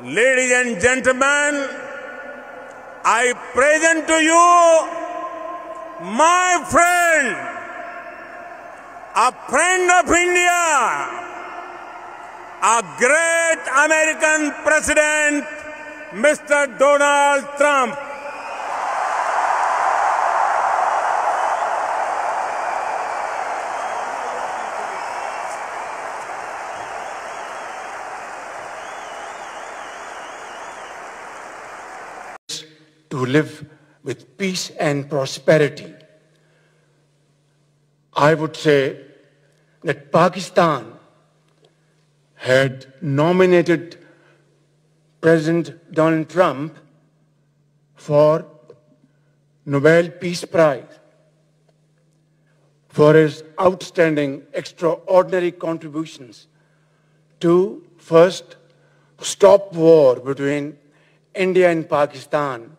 Ladies and gentlemen, I present to you my friend, a friend of India, a great American president, Mr. Donald Trump. To live with peace and prosperity. I would say that Pakistan had nominated President Donald Trump for Nobel Peace Prize for his outstanding, extraordinary contributions to first stop war between India and Pakistan